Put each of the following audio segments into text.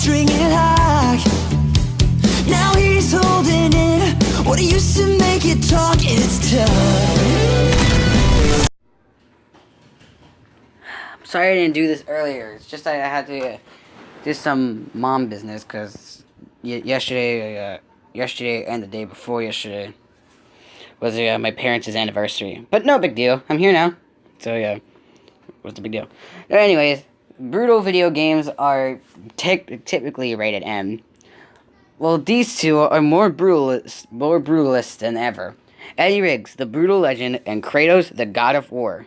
string it high. Now he's holding it. What used to make it talk, it's tough. Sorry I didn't do this earlier. It's just I had to do some mom business because yesterday and the day before yesterday was my parents' anniversary. But no big deal. I'm here now. So yeah, what's the big deal? But anyways, brutal video games are typically rated M. Well, these two are more brutalist than ever. Eddie Riggs, the brutal legend, and Kratos, the god of war.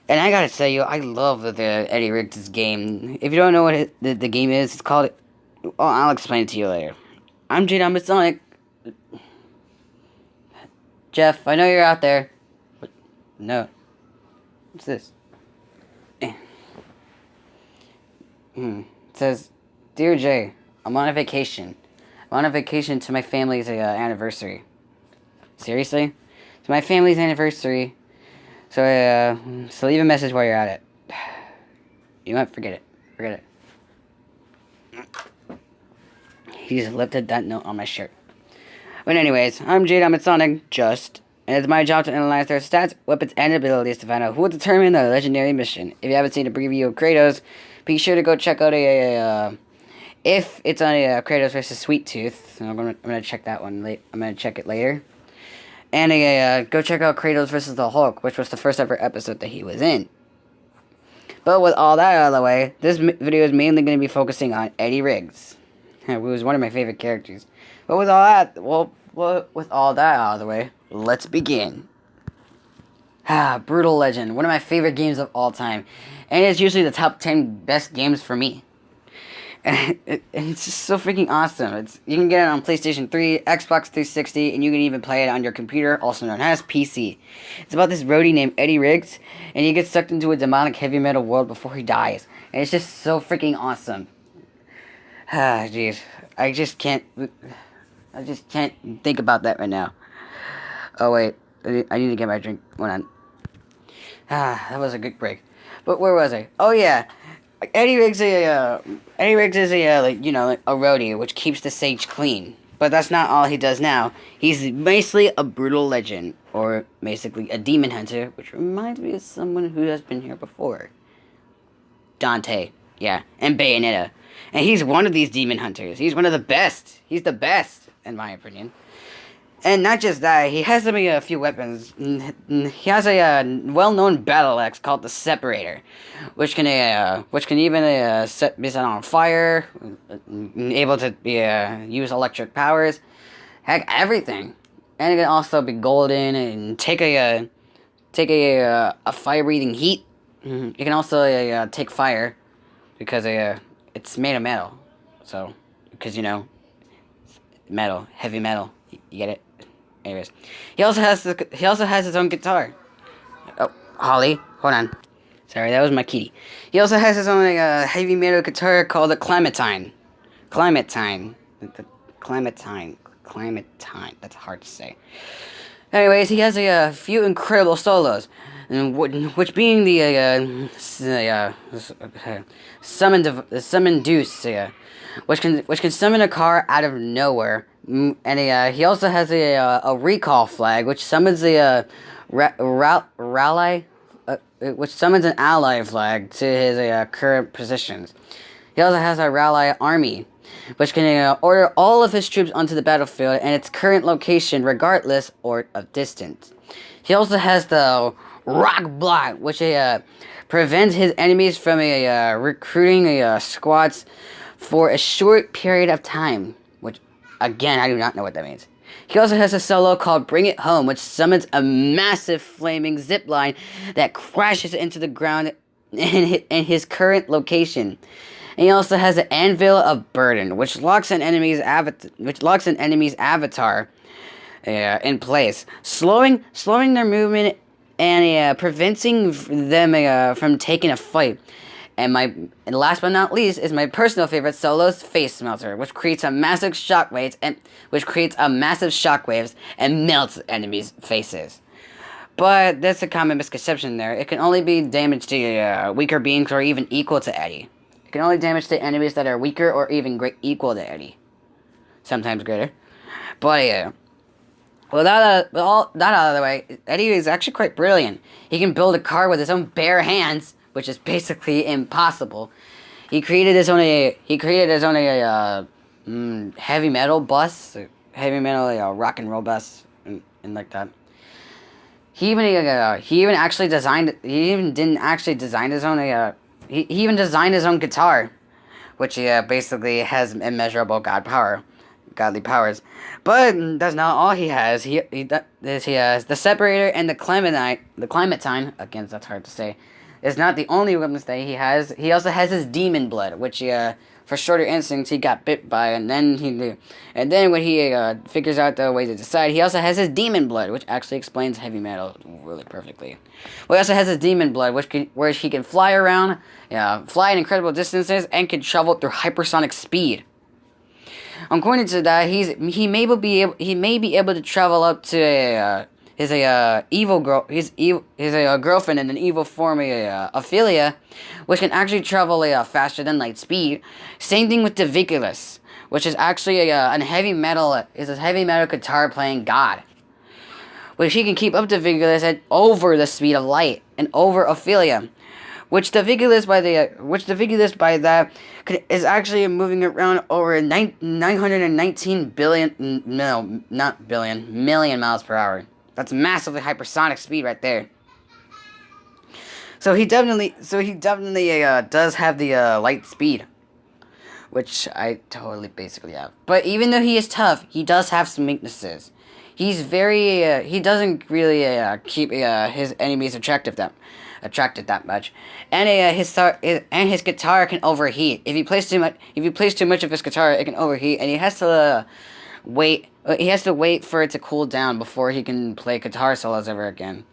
And I gotta tell you, I love the Eddie Riggs' game. If you don't know what the game is, it's called... Oh, I'll explain it to you later. I'm Genie VS Dragon. Jeff, I know you're out there. What? No. What's this? It says, Dear Jay, I'm on a vacation. I'm on a vacation to my family's anniversary. Seriously? To my family's anniversary. So leave a message while you're at it. You might forget it. Forget it. He just lifted that note on my shirt. But anyways, I'm Jade Amazonic, and it's my job to analyze their stats, weapons, and abilities to find out who will determine the legendary mission. If you haven't seen a preview of Kratos, be sure to go check out if it's on Kratos vs. Sweet Tooth. I'm gonna check that one. I'm gonna check it later. And go check out Kratos vs. the Hulk, which was the first ever episode that he was in. But with all that out of the way, this video is mainly going to be focusing on Eddie Riggs, who was one of my favorite characters. But with all that, with all that out of the way, let's begin. Brutal Legend, one of my favorite games of all time, and it's usually the top 10 best games for me. And it's just so freaking awesome. You can get it on PlayStation 3, Xbox 360, and you can even play it on your computer, also known as PC. It's about this roadie named Eddie Riggs, and he gets sucked into a demonic heavy metal world before he dies. And it's just so freaking awesome. Jeez. I just can't think about that right now. Oh, wait. I need to get my drink. Hold on. That was a good break. But where was I? Oh, yeah. Eddie Riggs is a roadie, which keeps the stage clean. But that's not all he does now. He's basically a brutal legend, or basically a demon hunter, which reminds me of someone who has been here before. Dante, yeah, and Bayonetta. And he's one of these demon hunters. He's one of the best. He's the best, in my opinion. And not just that, he has a few weapons. He has a well-known battle axe called the Separator, which can even be set on fire, able to use electric powers, heck, everything. And it can also be golden and take a fire-breathing heat. It can also take fire because it's made of metal. So because metal, heavy metal, you get it. Anyways, he also has his own guitar. Oh, Holly, hold on. Sorry, that was my kitty. He also has his own heavy metal guitar called the Clementine. Clementine. That's hard to say. Anyways, he has a few incredible solos, which being the summon deuce, which can summon a car out of nowhere. And he also has a recall flag, which summons which summons an ally flag to his current positions. He also has a rally army, which can order all of his troops onto the battlefield and its current location, regardless of distance. He also has the rock block, which prevents his enemies from recruiting squads for a short period of time. Which, again, I do not know what that means. He also has a solo called Bring It Home, which summons a massive flaming zipline that crashes into the ground in his current location. And he also has an Anvil of Burden, which locks an enemy's avatar in place, slowing their movement and preventing them from taking a fight. And last but not least is my personal favorite solo's Face Melter, which creates a massive shockwaves and melts enemies' faces. But that's a common misconception there. It can only be damage to weaker beings or even equal to Eddie. It can only damage the enemies that are weaker or even equal to Eddie. Sometimes greater. But yeah. Well, with all that out of the way, Eddie is actually quite brilliant. He can build a car with his own bare hands, which is basically impossible. He created his own heavy metal bus, heavy metal rock and roll bus, and like that. He even didn't actually design his own he even designed his own guitar, which basically has immeasurable godly powers. But that's not all he has. He has the separator and the clementine. Again, that's hard to say. It's not the only weapons that he has. He also has his demon blood, which for shorter instincts he got bit by, and then when he figures out the way to decide, he also has his demon blood, which actually explains heavy metal really perfectly. Well, he also has his demon blood, where he can fly around, fly in incredible distances, and can travel through hypersonic speed. According to that, he may be able to travel up to his girlfriend in an evil form, Ophelia, which can actually travel faster than light speed. Same thing with Diviculus, which is actually a heavy metal guitar playing god, which he can keep up Diviculus at over the speed of light and over Ophelia. Which Diviculus by that is actually moving around over 919 million miles per hour. That's massively hypersonic speed right there. So he definitely does have the light speed, which I totally basically have. But even though he is tough, he does have some weaknesses. He's very he doesn't really keep his enemies attracted that much, and his guitar can overheat. If you place too much of his guitar, it can overheat, and he has to wait. He has to wait for it to cool down before he can play guitar solos ever again.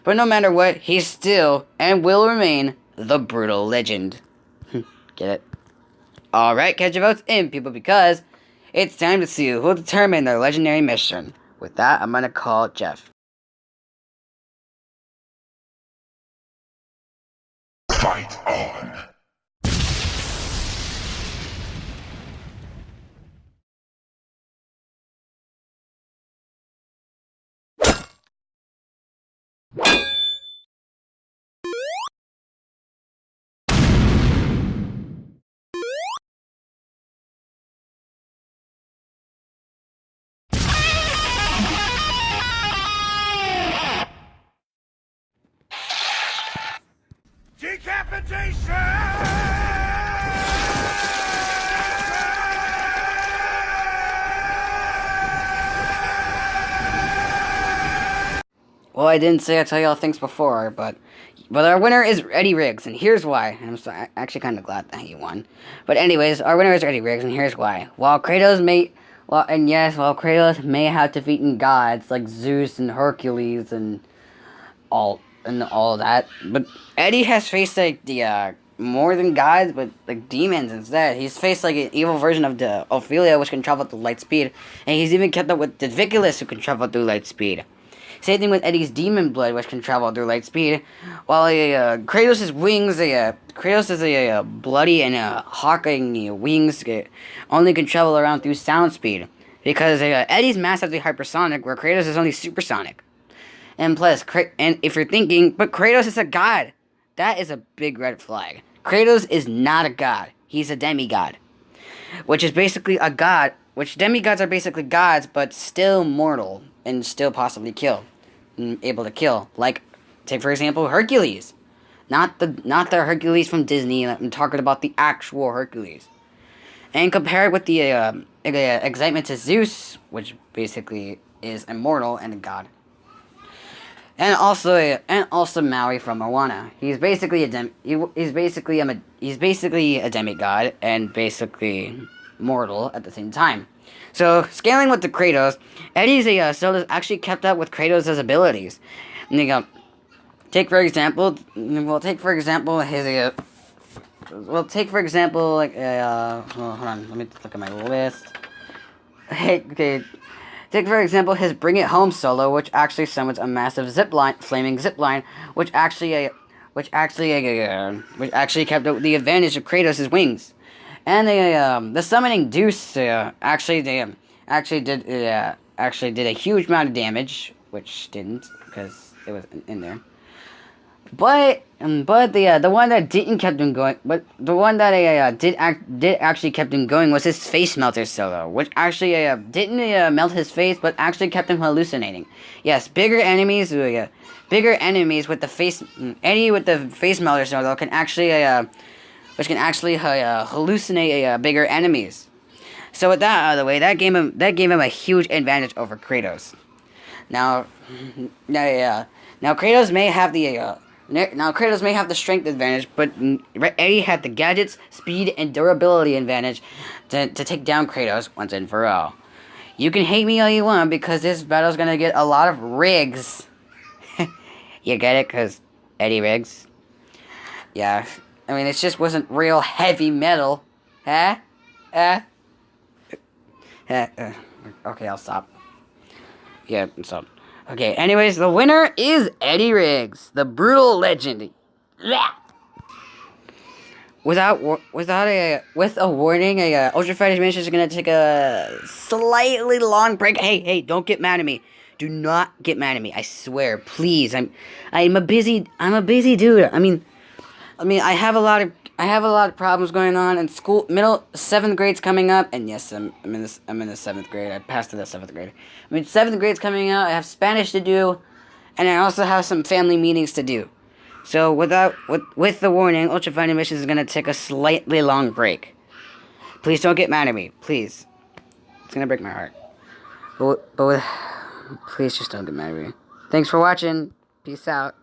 But no matter what, he's still and will remain the brutal legend. Get it? All right, catch your votes in, people, because it's time to see who will determine their legendary mission. With that, I'm gonna call Jeff. Fight on. Decapitation! Well, I didn't say I'd tell y'all things before, but our winner is Eddie Riggs, and here's why. And I'm actually kind of glad that he won. But anyways, our winner is Eddie Riggs, and here's why. While Kratos may have defeated gods like Zeus and Hercules and all that, but Eddie has faced the more than gods, but like demons instead. He's faced like an evil version of the Ophelia, which can travel through light speed, and he's even kept up with the Diviculus, who can travel through light speed. Same thing with Eddie's demon blood, which can travel through light speed, while Kratos' wings, Kratos' bloody and hawking wings only can travel around through sound speed, because Eddie's massively hypersonic, where Kratos is only supersonic. And plus, and if you're thinking, but Kratos is a god, that is a big red flag. Kratos is not a god; he's a demigod, which is basically a god. Which demigods are basically gods, but still mortal and still possibly able to kill. Like, take for example Hercules, not the Hercules from Disney. I'm talking about the actual Hercules, and compare it with the excitement to Zeus, which basically is immortal and a god, and also Maui from Moana. He's basically a demigod and basically mortal at the same time. So, scaling with the Kratos, Eddie's soul is actually kept up with Kratos' abilities. And take for example like hold on, let me look at my list. Okay. Take for example his Bring It Home solo, which actually summons a massive flaming zipline, which actually which actually kept the advantage of Kratos' wings, and the summoning Deuce actually did a huge amount of damage, which didn't because it was in there. But the one that didn't kept him going, but the one that did actually kept him going was his face melter solo, which actually didn't melt his face, but actually kept him hallucinating. Yes, bigger enemies with the face melter solo can actually hallucinate bigger enemies. So with that out of the way, that gave him a huge advantage over Kratos. Now Kratos may have the strength advantage, but Eddie had the gadgets, speed, and durability advantage to take down Kratos once and for all. You can hate me all you want because this battle's gonna get a lot of rigs. You get it? Because Eddie rigs. Yeah, I mean, it just wasn't real heavy metal. Huh? Okay, I'll stop. Yeah, stop. Okay, anyways, the winner is Eddie Riggs, the brutal legend. With a warning, Ultra Fighters Mission is gonna take a slightly long break. Hey, don't get mad at me. Do not get mad at me. I swear, please. I'm a busy dude. I mean, I have a lot of problems going on in school. 7th grade's coming up, and yes, I'm in the 7th grade. I passed to the 7th grade. 7th grade's coming out. I have Spanish to do, and I also have some family meetings to do. So with the warning, Ultra Fighting Missions is gonna take a slightly long break. Please don't get mad at me, please. It's gonna break my heart. Please just don't get mad at me. Thanks for watching. Peace out.